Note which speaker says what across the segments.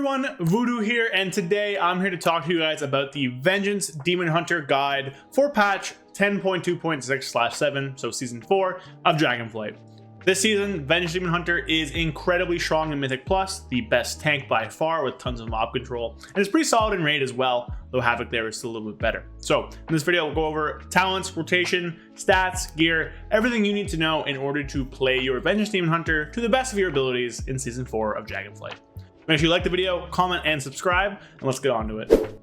Speaker 1: everyone, Voodoo here, and today I'm here to talk to you guys about the Vengeance Demon Hunter guide for patch 10.2.6/7, so season 4 of Dragonflight. This season, Vengeance Demon Hunter is incredibly strong in Mythic Plus, the best tank by far with tons of mob control, and it's pretty solid in raid as well, though Havoc there is still a little bit better. So in this video, we'll go over talents, rotation, stats, gear, everything you need to know in order to play your Vengeance Demon Hunter to the best of your abilities in season 4 of Dragonflight. Make sure you like the video, comment, and subscribe, and let's get on to it.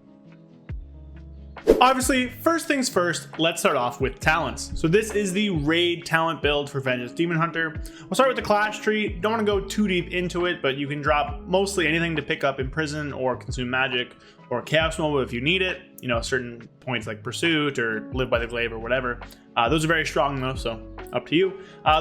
Speaker 1: Obviously, first things first, let's start off with talents. So this is the raid talent build for Vengeance Demon Hunter. We'll start with the class tree. Don't want to go too deep into it, but you can drop mostly anything to pick up Imprison or Consume Magic or Chaos Mobile if you need it. You know, certain points like Pursuit or Live by the Glaive or whatever. Those are very strong though, so up to you.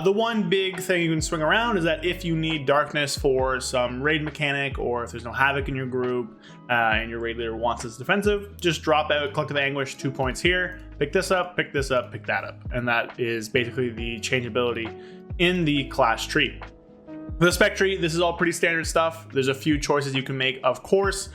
Speaker 1: The one big thing you can swing around is that if you need Darkness for some raid mechanic, or if there's no Havoc in your group and your raid leader wants this defensive, just drop out Collective Anguish 2 points here, pick this up, pick this up, pick that up. And that is basically the changeability in the class tree. For the spec tree, this is all pretty standard stuff. There's a few choices you can make, of course.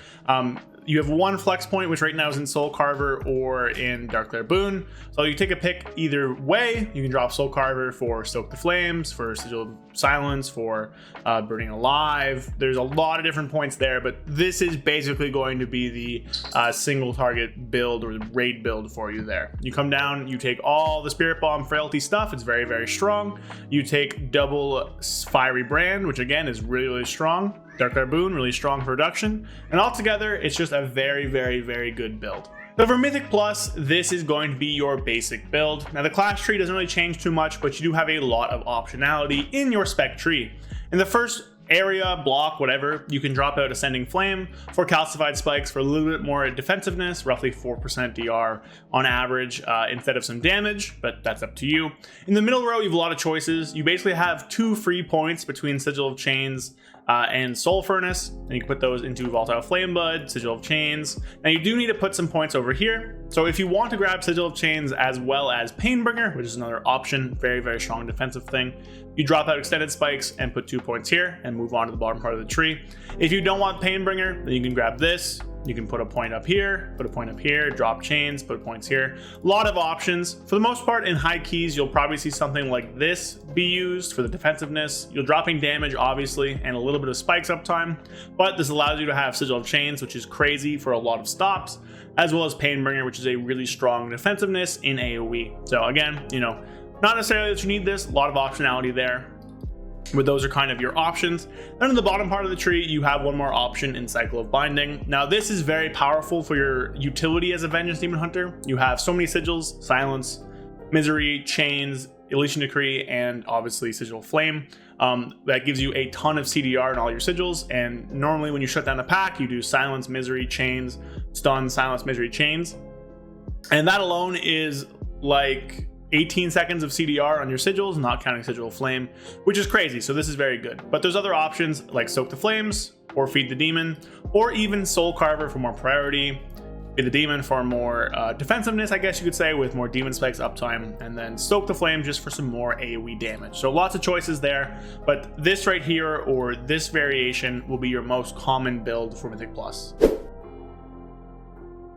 Speaker 1: You have one flex point, which right now is in Soul Carver or in Darkglare Boon. So you take a pick either way. You can drop Soul Carver for Stoke the Flames, for Sigil of Silence, for Burning Alive. There's a lot of different points there, but this is basically going to be the single target build or the raid build for you there. You come down, you take all the Spirit Bomb Frailty stuff. It's very, very strong. You take double Fiery Brand, which again is really, really strong. Darkglare Boon, really strong production, and altogether it's just a very, very, very good build. So for Mythic Plus, this is going to be your basic build. Now the class tree doesn't really change too much, but you do have a lot of optionality in your spec tree. In the first area, block, whatever, you can drop out Ascending Flame for calcified spikes for a little bit more defensiveness, roughly 4% DR on average, instead of some damage, but that's up to you. In the middle row, you have a lot of choices. You basically have 2 free points between Sigil of Chains and Soul Furnace, and you can put those into Volatile Flame Bud, Sigil of Chains. Now you do need to put some points over here. So if you want to grab Sigil of Chains as well as Painbringer, which is another option, very, very strong defensive thing, you drop out Extended Spikes and put 2 points here and move on to the bottom part of the tree. If you don't want Painbringer, then you can grab this. You can put a point up here, put a point up here, drop chains, put points here. A lot of options. For the most part, in high keys, you'll probably see something like this be used for the defensiveness. You're dropping damage, obviously, and a little bit of spikes uptime, but this allows you to have Sigil of Chains, which is crazy for a lot of stops, as well as Painbringer, which is a really strong defensiveness in AoE. So again, you know, not necessarily that you need this, a lot of optionality there. But those are kind of your options. Then in the bottom part of the tree, you have one more option in Cycle of Binding. Now this is very powerful for your utility as a Vengeance Demon Hunter. You have so many sigils: Silence, Misery, Chains, Elysian Decree, and obviously Sigil of Flame. That gives you a ton of CDR in all your sigils, and normally when you shut down a pack, you do Silence, Misery, Chains, Stun, Silence, Misery, Chains. And that alone is like 18 seconds of CDR on your sigils, not counting Sigil of Flame, which is crazy. So this is very good. But there's other options like Soak the Flames, or Feed the Demon, or even Soul Carver for more priority, Feed the Demon for more defensiveness, I guess you could say, with more Demon Spikes uptime, and then Soak the Flame just for some more AoE damage. So lots of choices there, but this right here, or this variation, will be your most common build for Mythic Plus.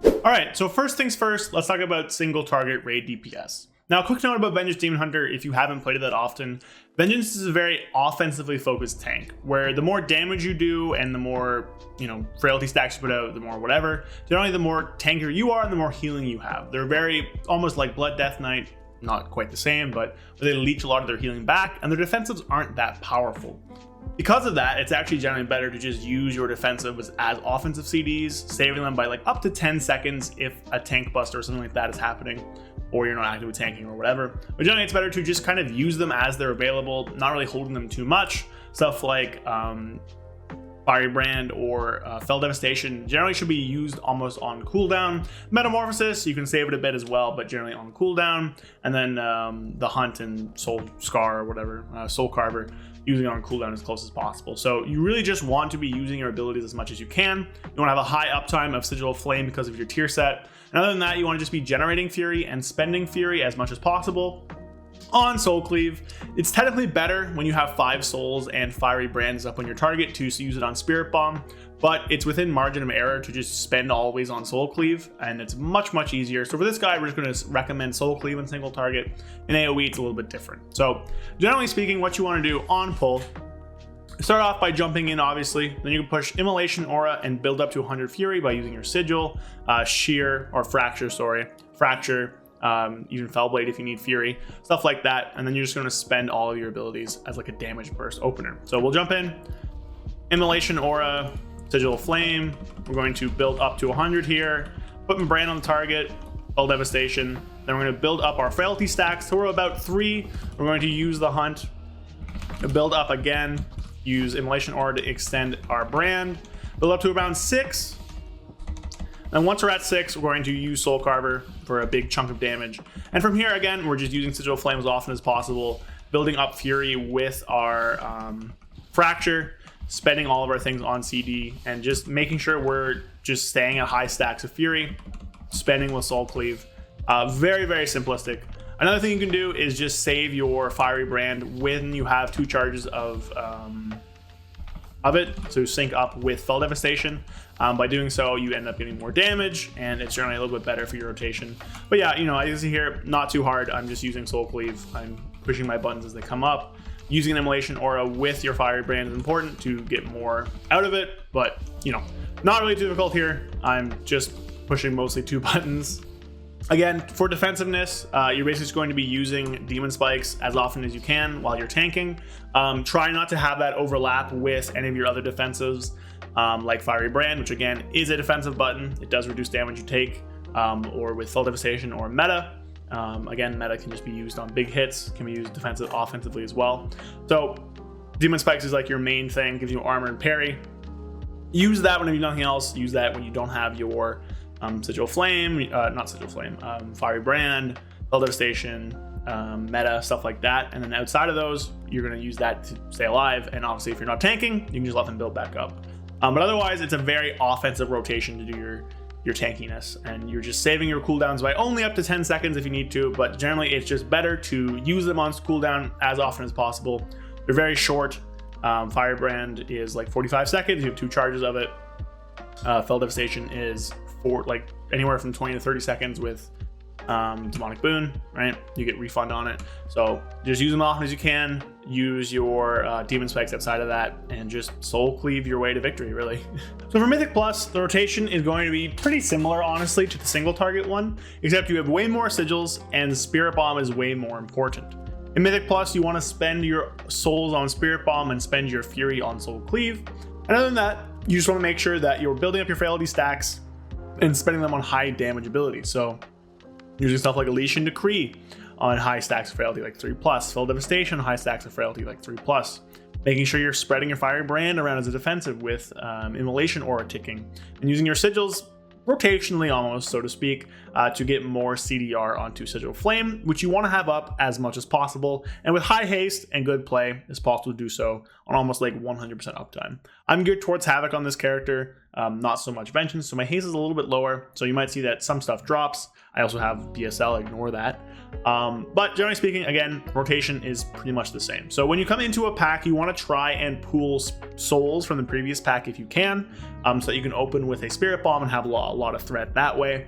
Speaker 1: All right, so first things first, let's talk about single target raid DPS. Now, a quick note about Vengeance Demon Hunter, if you haven't played it that often, Vengeance is a very offensively focused tank, where the more damage you do and the more, you know, frailty stacks you put out, the more whatever, generally the more tankier you are and the more healing you have. They're very, almost like Blood Death Knight, not quite the same, but they leech a lot of their healing back, and their defensives aren't that powerful. Because of that, it's actually generally better to just use your defensive as offensive CDs, saving them by like up to 10 seconds if a tank buster or something like that is happening, or you're not actively tanking or whatever. But generally it's better to just kind of use them as they're available, not really holding them too much. Stuff like Fiery Brand or Fell Devastation generally should be used almost on cooldown. Metamorphosis, you can save it a bit as well, but generally on cooldown. And then the Hunt and Soul Scar or whatever, Soul Carver, using it on cooldown as close as possible. So you really just want to be using your abilities as much as you can. You want to have a high uptime of Sigil of Flame because of your tier set. And other than that, you want to just be generating Fury and spending Fury as much as possible. On Soul Cleave, it's technically better when you have 5 souls and Fiery Brands up on your target to use it on Spirit Bomb, but it's within margin of error to just spend always on Soul Cleave, and it's much easier. So for this guy, we're just going to recommend Soul Cleave and single target. In AoE, it's a little bit different. So generally speaking, what you want to do on pull, start off by jumping in, obviously. Then you can push Immolation Aura and build up to 100 Fury by using your Sigil, Shear, or Fracture, Fracture, even Fell Blade if you need Fury, stuff like that. And then you're just going to spend all of your abilities as like a damage burst opener. So we'll jump in, Immolation Aura, Sigil of Flame. We're going to build up to 100 here, put my brand on the target, Fell Devastation. Then we're going to build up our Frailty stacks. So we're about 3. We're going to use the Hunt, build up again, use Immolation Aura to extend our brand, build up to around 6. And once we're at 6, we're going to use Soul Carver for a big chunk of damage. And from here, again, we're just using Sigil of Flame as often as possible, building up Fury with our Fracture, spending all of our things on CD, and just making sure we're just staying at high stacks of Fury, spending with Soul Cleave. Very simplistic. Another thing you can do is just save your Fiery Brand when you have 2 charges of it, so sync up with Fell Devastation. By doing so, you end up getting more damage, and it's generally a little bit better for your rotation. But yeah, you know, as you see here, not too hard. I'm just using Soul Cleave. I'm pushing my buttons as they come up. Using an Immolation Aura with your Fiery Brand is important to get more out of it, but you know, not really difficult here. I'm just pushing mostly 2 buttons. Again, for defensiveness, you're basically just going to be using Demon Spikes as often as you can while you're tanking. Try not to have that overlap with any of your other defensives, like Fiery Brand, which again is a defensive button. It does reduce damage you take, or with Fell Devastation or Meta. Again, Meta can just be used on big hits, can be used offensively as well. So Demon Spikes is like your main thing, gives you armor and parry. Use that when you do nothing else. Use that when you don't have your Sigil Flame, Fiery Brand, Fell Devastation, Meta, stuff like that. And then outside of those, you're going to use that to stay alive. And obviously, if you're not tanking, you can just let them build back up. But otherwise, it's a very offensive rotation to do your tankiness, and you're just saving your cooldowns by only up to 10 seconds if you need to. But generally, it's just better to use them on cooldown as often as possible. They're very short. Fire Brand is like 45 seconds. You have 2 charges of it. Fell Devastation is like anywhere from 20 to 30 seconds with Demonic Boon, right? You get refund on it. So just use them often as you can. Use your Demon Spikes outside of that, and just Soul Cleave your way to victory, really. So for Mythic Plus, the rotation is going to be pretty similar, honestly, to the single target one, except you have way more sigils, and Spirit Bomb is way more important. In Mythic Plus, you want to spend your souls on Spirit Bomb and spend your Fury on Soul Cleave. And other than that, you just want to make sure that you're building up your Frailty stacks and spending them on high damage abilities. So using stuff like Elysian Decree on high stacks of Frailty, like 3+, Fell Devastation, high stacks of Frailty, like 3+. Making sure you're spreading your Fiery Brand around as a defensive with Immolation Aura ticking, and using your sigils rotationally almost, so to speak, to get more CDR onto Sigil Flame, which you want to have up as much as possible. And with high haste and good play, it's possible to do so on almost like 100% uptime. I'm geared towards Havoc on this character, not so much Vengeance, so my haste is a little bit lower, so you might see that some stuff drops. I also have BSL, ignore that. But generally speaking, again, rotation is pretty much the same. So when you come into a pack, you want to try and pool souls from the previous pack if you can, so that you can open with a Spirit Bomb and have a lot of threat that way.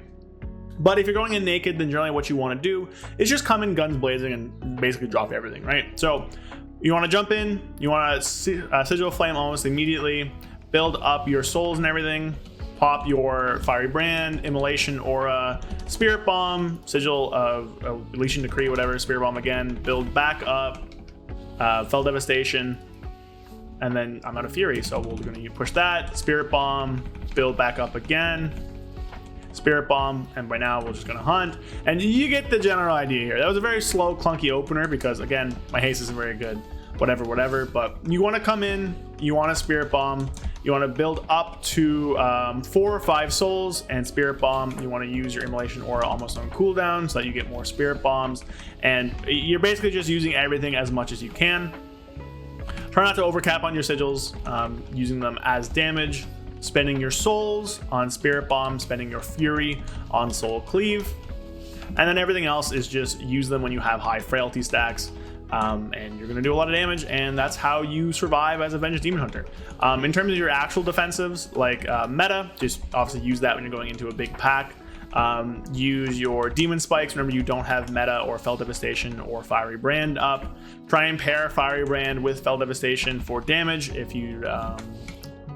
Speaker 1: But if you're going in naked, then generally what you want to do is just come in guns blazing and basically drop everything, right? So you want to jump in, you want to Sigil Flame almost immediately, build up your souls and everything, pop your Fiery Brand, Immolation Aura, Spirit Bomb, Sigil of Elysian Decree, whatever, Spirit Bomb again, build back up, Fell Devastation, and then I'm out of Fury, so we're going to push that, Spirit Bomb, build back up again, Spirit Bomb, and by now we're just going to hunt, and you get the general idea here. That was a very slow, clunky opener because, again, my haste isn't very good, whatever, but you want to come in, you want to Spirit Bomb, you want to build up to 4 or 5 souls and Spirit Bomb. You want to use your Immolation Aura almost on cooldown so that you get more Spirit Bombs, and you're basically just using everything as much as you can. Try not to overcap on your sigils, using them as damage, spending your souls on Spirit Bomb, spending your Fury on Soul Cleave. And then everything else is just use them when you have high frailty stacks. And you're going to do a lot of damage, and that's how you survive as a Vengeance Demon Hunter. In terms of your actual defensives, like meta, just obviously use that when you're going into a big pack. Use your Demon Spikes whenever you don't have Meta or Fell Devastation or Fiery Brand up. Try and pair Fiery Brand with Fell Devastation for damage if you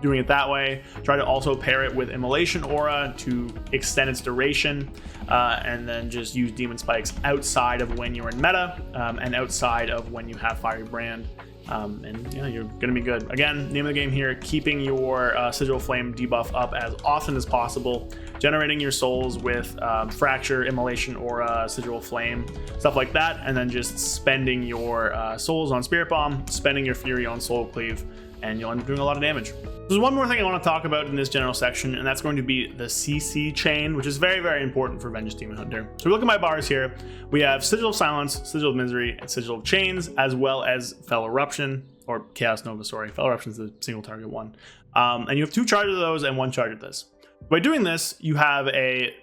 Speaker 1: doing it that way. Try to also pair it with Immolation Aura to extend its duration, and then just use Demon Spikes outside of when you're in meta, and outside of when you have Fiery Brand, and yeah, you're gonna be good. Again, name of the game here, keeping your Sigil Flame debuff up as often as possible, generating your souls with Fracture, Immolation Aura, Sigil Flame, stuff like that, and then just spending your souls on Spirit Bomb, spending your Fury on Soul Cleave, and you'll end up doing a lot of damage. There's one more thing I want to talk about in this general section, and that's going to be the CC chain, which is very, very important for Vengeance Demon Hunter. So we look at my bars here. We have Sigil of Silence, Sigil of Misery, and Sigil of Chains, as well as Fell Eruption, or Chaos Nova, sorry. Fell Eruption is the single target one. And you have 2 charges of those and 1 charge of this. By doing this, you have a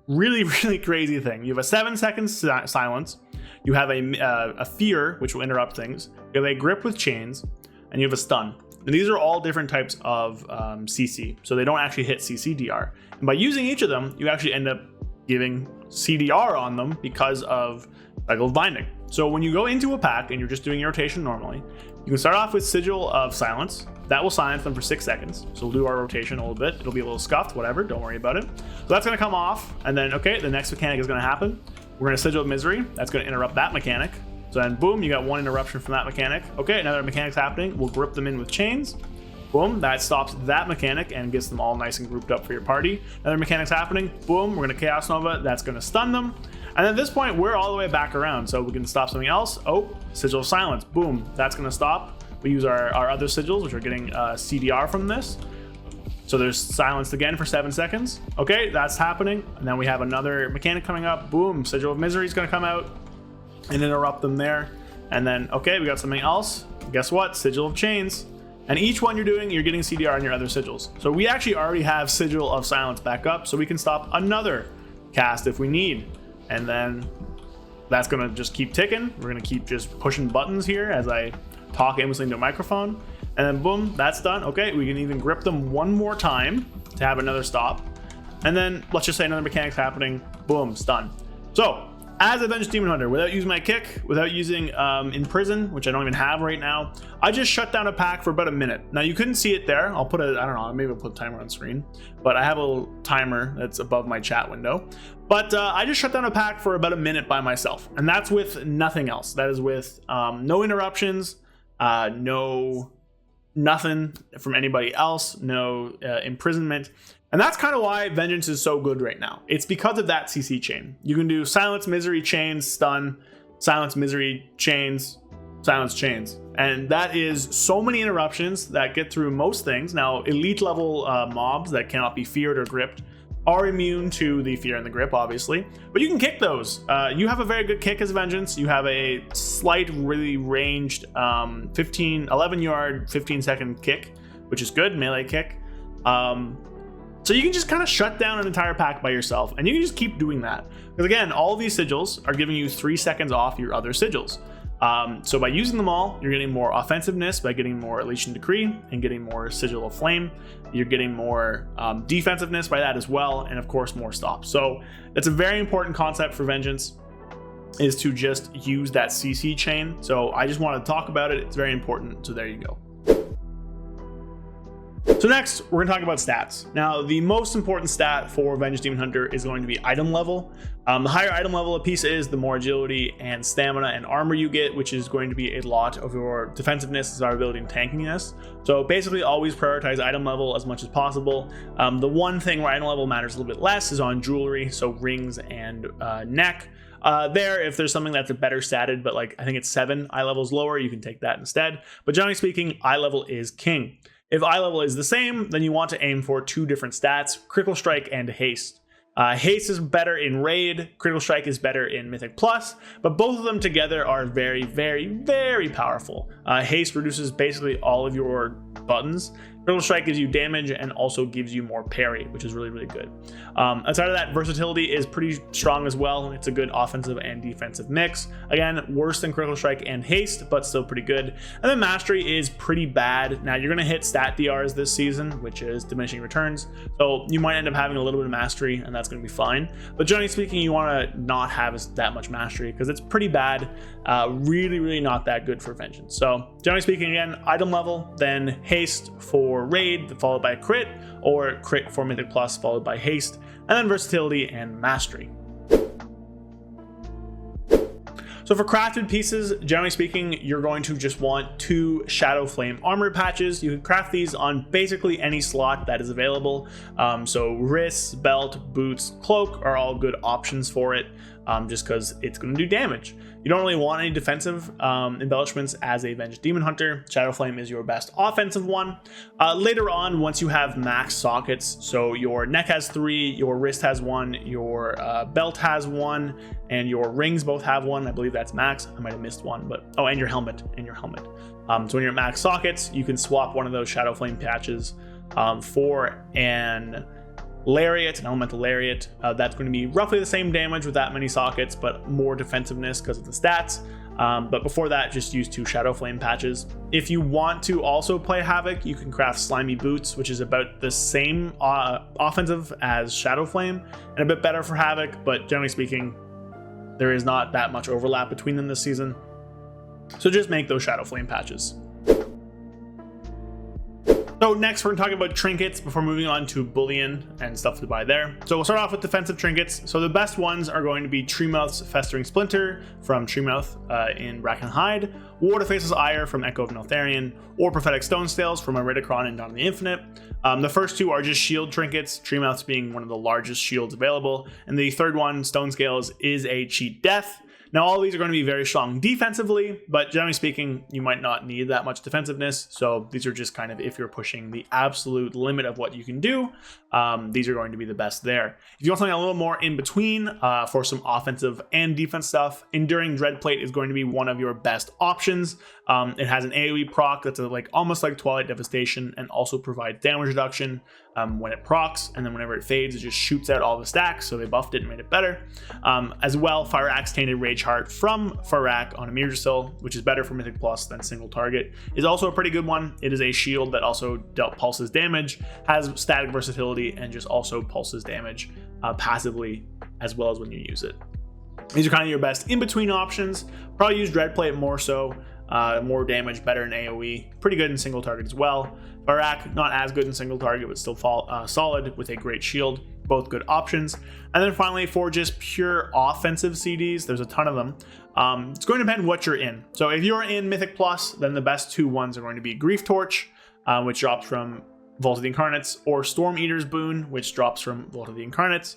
Speaker 1: really, really crazy thing. You have a 7-second silence. You have a fear, which will interrupt things. You have a grip with chains, and you have a stun. And these are all different types of CC, so they don't actually hit CCDR. And by using each of them, you actually end up giving CDR on them because of Cycle of Binding. So when you go into a pack and you're just doing your rotation normally, you can start off with Sigil of Silence. That will silence them for 6 seconds. So we'll do our rotation a little bit. It'll be a little scuffed, whatever, don't worry about it. So that's gonna come off, and then, okay, the next mechanic is gonna happen. We're gonna Sigil of Misery. That's gonna interrupt that mechanic. So then boom, you got 1 interruption from that mechanic. Okay, another mechanic's happening. We'll grip them in with chains. Boom, that stops that mechanic and gets them all nice and grouped up for your party. Another mechanic's happening. Boom, we're gonna Chaos Nova. That's gonna stun them. And at this point, we're all the way back around. So we can stop something else. Oh, Sigil of Silence. Boom, that's gonna stop. We use our other sigils, which are getting CDR from this. So there's silenced again for 7 seconds. Okay, that's happening. And then we have another mechanic coming up. Boom, Sigil of Misery is gonna come out and interrupt them there. And then, okay, we got something else. Guess what? Sigil of Chains. And each one you're doing, you're getting CDR on your other sigils. So we actually already have Sigil of Silence back up, so we can stop another cast if we need. And then that's gonna just keep ticking. We're gonna keep just pushing buttons here as I talk aimlessly into a microphone. And then boom, that's done. Okay, we can even grip them 1 more time to have another stop. And then let's just say another mechanic's happening. Boom, stun. So as a Vengeance Demon Hunter, without using my kick, without using Imprison, which I don't even have right now, I just shut down a pack for about a minute. Now you couldn't see it there. I'll put a, I don't know, maybe I'll put a timer on screen, but I have a little timer that's above my chat window. But I just shut down a pack for about a minute by myself, and that's with nothing else. That is with no interruptions, nothing from anybody else, no imprisonment. And that's kind of why Vengeance is so good right now. It's because of that CC chain. You can do Silence, Misery, Chains, Stun, Silence, Misery, Chains, Silence, Chains. And that is so many interruptions that get through most things. Now, elite level mobs that cannot be feared or gripped are immune to the fear and the grip, obviously. But you can kick those. You have a very good kick as Vengeance. You have a slight, really ranged 11 yard, 15-second kick, which is good, melee kick. So you can just kind of shut down an entire pack by yourself, and you can just keep doing that. Because again, all of these sigils are giving you 3 seconds off your other sigils. So by using them all, you're getting more offensiveness by getting more Elysian Decree and getting more Sigil of Flame. You're getting more defensiveness by that as well, and of course more stops. So that's a very important concept for Vengeance, is to just use that CC chain. So I just want to talk about it. It's very important. So there you go. So next, we're going to talk about stats. Now, the most important stat for Vengeance Demon Hunter is going to be item level. The higher item level a piece is, the more agility and stamina and armor you get, which is going to be a lot of your defensiveness, desirability, and tankiness. So basically, always prioritize item level as much as possible. The one thing where item level matters a little bit less is on jewelry, so rings and neck. If there's something that's a better statted, but like I think it's 7 eye levels lower, you can take that instead. But generally speaking, eye level is king. If eye level is the same, then you want to aim for 2 different stats, Critical Strike and Haste. Haste is better in Raid, Critical Strike is better in Mythic Plus, but both of them together are very, very, very powerful. Haste reduces basically all of your buttons, Critical Strike gives you damage and also gives you more parry, which is really, really good. Outside of that, versatility is pretty strong as well. It's a good offensive and defensive mix. Again, worse than Critical Strike and Haste, but still pretty good. And then Mastery is pretty bad. Now, you're going to hit stat DRs this season, which is diminishing returns. So you might end up having a little bit of Mastery, and that's going to be fine. But generally speaking, you want to not have that much Mastery because it's pretty bad. Really, really not that good for Vengeance. So generally speaking, again, item level, then Haste for Raid, followed by Crit, or Crit for Mythic Plus, followed by Haste, and then Versatility and Mastery. So for crafted pieces, generally speaking, you're going to just want 2 Shadow Flame armor patches. You can craft these on basically any slot that is available. So wrists, belt, boots, cloak are all good options for it, just because it's going to do damage. You don't really want any defensive embellishments as a Vengeance Demon Hunter. Shadow Flame is your best offensive one. Later on, once you have max sockets, so your neck has 3, your wrist has 1, your belt has 1, and your rings both have 1. I believe that's max. I might have missed one, but oh, and your helmet, so when you're at max sockets, you can swap one of those Shadow Flame patches for an Lariat, an Elemental Lariat. That's going to be roughly the same damage with that many sockets, but more defensiveness because of the stats. But before that, just use 2 Shadow Flame patches. If you want to also play Havoc, you can craft Slimy Boots, which is about the same offensive as Shadow Flame, and a bit better for Havoc, but generally speaking, there is not that much overlap between them this season. So just make those Shadow Flame patches. So next, we're talking about trinkets before moving on to bullion and stuff to buy there. So we'll start off with defensive trinkets. So the best ones are going to be Treemouth's Festering Splinter from Treemouth in Bracken Hide, Waterface's Ire from Echo of Neltharion, or Prophetic Stone Scales from Iridacron and Dawn of the Infinite. The first 2 are just shield trinkets, Treemouth's being one of the largest shields available, and the third one, Stone Scales, is a cheat death. Now, all these are going to be very strong defensively, but generally speaking, you might not need that much defensiveness. So these are just kind of if you're pushing the absolute limit of what you can do, these are going to be the best there. If you want something a little more in between for some offensive and defense stuff, Enduring Dreadplate is going to be one of your best options. It has an AoE proc that's almost like Twilight Devastation and also provides damage reduction when it procs, and then whenever it fades, it just shoots out all the stacks, so they buffed it and made it better. As well, Fire Axe Tainted Rage Heart from Farak on Amirjasil, which is better for Mythic Plus than single target, is also a pretty good one. It is a shield that also pulses damage, has static versatility, and just also pulses damage passively as well as when you use it. These are kind of your best in-between options. Probably use Dreadplate more so. More damage, better in AoE, pretty good in single target as well. Farak, not as good in single target, but still solid with a great shield. Both good options. And then finally, for just pure offensive CDs, there's a ton of them. It's going to depend what you're in. So if you're in Mythic Plus, then the best 2 ones are going to be Grief Torch, which drops from Vault of the Incarnates, or Storm Eater's Boon, which drops from Vault of the Incarnates.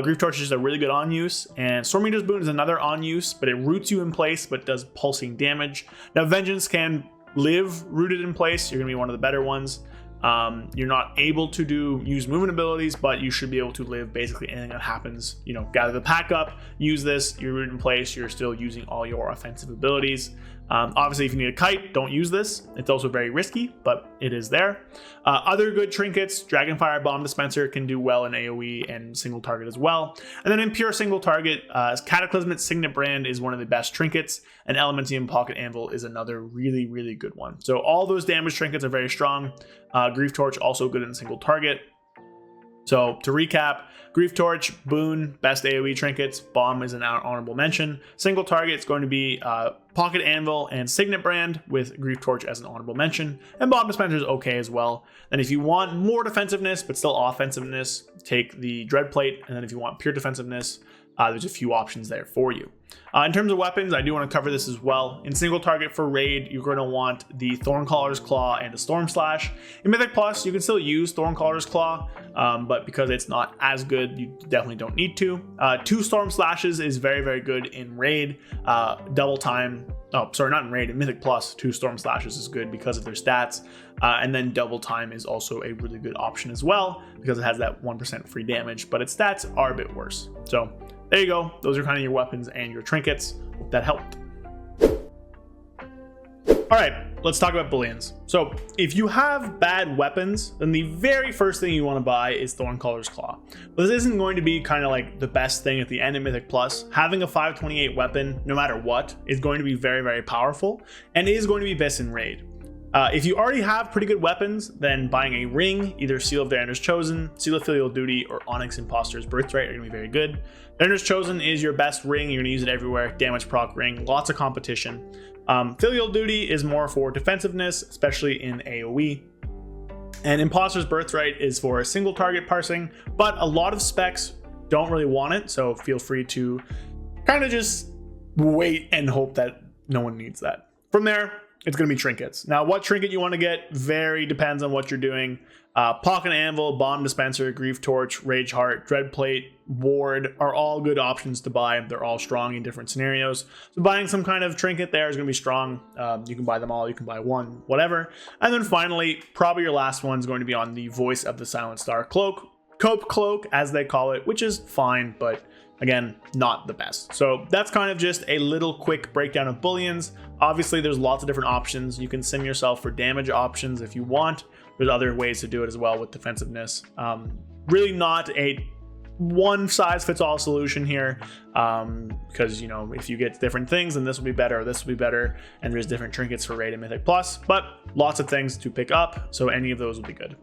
Speaker 1: Grief Torch is just a really good on use, and Storm Eater's Boon is another on use, but it roots you in place but does pulsing damage. Now Vengeance can live rooted in place. You're going to be one of the better ones. You're not able to use movement abilities, but you should be able to live basically anything that happens. Gather the pack up, use this, you're rooted in place, you're still using all your offensive abilities. Obviously, if you need a kite, don't use this. It's also very risky, but it is there. Other good trinkets, Dragonfire Bomb Dispenser can do well in AoE and single target as well. And then in pure single target, Cataclysmic Signet Brand is one of the best trinkets, and Elementium Pocket Anvil is another really, really good one. So all those damage trinkets are very strong. Grief Torch also good in single target. So to recap, Grief Torch, Boon, best AoE trinkets. Bomb is an honorable mention. Single target is going to be Pocket Anvil and Signet Brand, with Grief Torch as an honorable mention. And Bomb Dispenser is okay as well. And if you want more defensiveness but still offensiveness, take the Dreadplate. And then if you want pure defensiveness, there's a few options there for you. In terms of weapons, I do want to cover this as well. In single target for raid, you're going to want the Thorncaller's Claw and the Storm Slash. In Mythic Plus, you can still use Thorncaller's Claw, but because it's not as good, you definitely don't need to. 2 Storm Slashes is very, very good in raid. Double time. Oh, sorry, not in raid. In Mythic Plus, 2 Storm Slashes is good because of their stats. And then double time is also a really good option as well because it has that 1% free damage, but its stats are a bit worse. So there you go. Those are kind of your weapons and your trinkets. Hope that helped. All right, let's talk about bullions. So if you have bad weapons, then the very first thing you want to buy is Thorncaller's Claw. But this isn't going to be kind of like the best thing at the end of Mythic Plus. Having a 528 weapon, no matter what, is going to be very, very powerful and is going to be best in raid. If you already have pretty good weapons, then buying a ring, either Seal of Darener's Chosen, Seal of Filial Duty, or Onyx Imposter's Birthright are going to be very good. Darener's Chosen is your best ring. You're going to use it everywhere. Damage proc ring, lots of competition. Filial Duty is more for defensiveness, especially in AoE. And Imposter's Birthright is for a single target parsing, but a lot of specs don't really want it, so feel free to kind of just wait and hope that no one needs that. From there, it's going to be trinkets. Now, what trinket you want to get depends on what you're doing. Pocket Anvil, Bomb Dispenser, Grief Torch, Rage Heart, Dreadplate, Ward are all good options to buy. They're all strong in different scenarios. So buying some kind of trinket there is going to be strong. You can buy them all. You can buy one, whatever. And then finally, probably your last one is going to be on the Voice of the Silent Star Cloak. Cope Cloak, as they call it, which is fine, but again, not the best. So that's kind of just a little quick breakdown of bullions. Obviously, there's lots of different options. You can sim yourself for damage options if you want. There's other ways to do it as well with defensiveness. Really not a one-size-fits-all solution here, because, you know, if you get different things, then this will be better, or this will be better, and there's different trinkets for raid and Mythic Plus, but lots of things to pick up, so any of those will be good.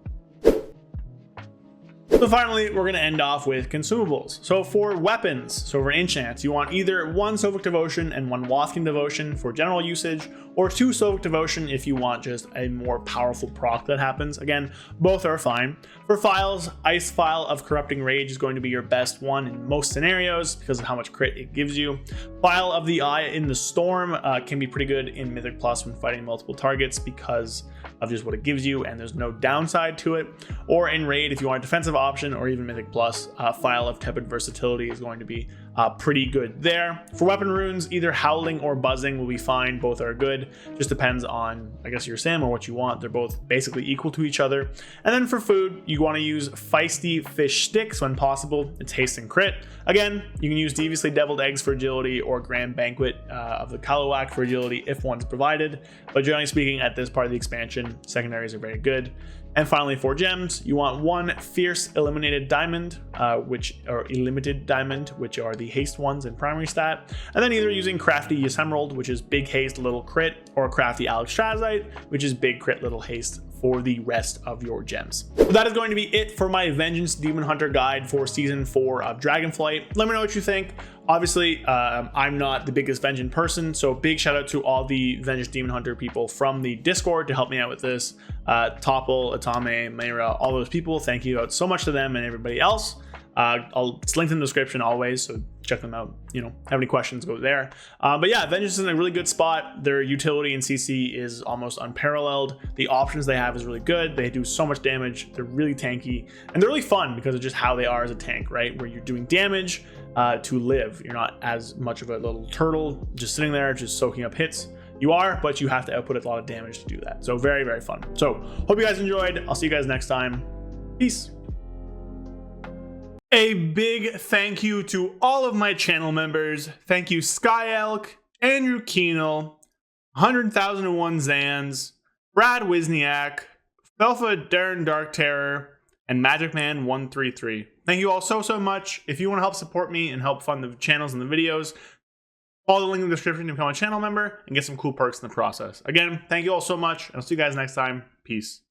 Speaker 1: So finally, we're going to end off with consumables. So for weapons, so for enchants, you want either 1 Sophic Devotion and 1 Wathkin Devotion for general usage, or 2 Sophic Devotion if you want just a more powerful proc that happens. Again, both are fine. For files, Ice File of Corrupting Rage is going to be your best one in most scenarios because of how much crit it gives you. File of the Eye in the Storm can be pretty good in Mythic Plus when fighting multiple targets because of just what it gives you, and there's no downside to it. Or in raid, if you want a defensive option, or even Mythic Plus, File of Tepid Versatility is going to be pretty good there. For weapon runes, either Howling or Buzzing will be fine. Both are good. Just depends on, I guess, your sim or what you want. They're both basically equal to each other. And then for food, you want to use Feisty Fish Sticks when possible. It's haste and crit. Again, you can use Deviously Deviled Eggs for agility or Grand Banquet of the Kalawak for agility if one's provided. But generally speaking, at this part of the expansion, secondaries are very good. And finally, for gems, you want 1 Fierce Eliminated Diamond, which are Illimited Diamond, which are the haste ones in primary stat. And then either using Crafty Emerald, which is big haste, little crit, or Crafty Alexstrasite, which is big crit, little haste for the rest of your gems. So that is going to be it for my Vengeance Demon Hunter guide for Season 4 of Dragonflight. Let me know what you think. Obviously, I'm not the biggest Vengeance person, so big shout out to all the Vengeance Demon Hunter people from the Discord to help me out with this. Topple, Atame, Mayra, all those people, thank you out so much to them and everybody else. It's linked in the description always, so check them out. You know, have any questions, go there. But yeah, Vengeance is in a really good spot. Their utility in CC is almost unparalleled. The options they have is really good. They do so much damage. They're really tanky, and they're really fun because of just how they are as a tank, right? Where you're doing damage to live. You're not as much of a little turtle just sitting there, just soaking up hits. You are, but you have to output a lot of damage to do that. So very, very fun. So hope you guys enjoyed. I'll see you guys next time. Peace. A big thank you to all of my channel members. Thank you, Sky Elk, Andrew Keenel, 100,001 Zans, Brad Wisniak, Felfa Darren Dark Terror, and Magic Man 133. Thank you all so much. If you want to help support me and help fund the channels and the videos, follow the link in the description to become a channel member and get some cool perks in the process. Again, thank you all so much. I'll see you guys next time. Peace.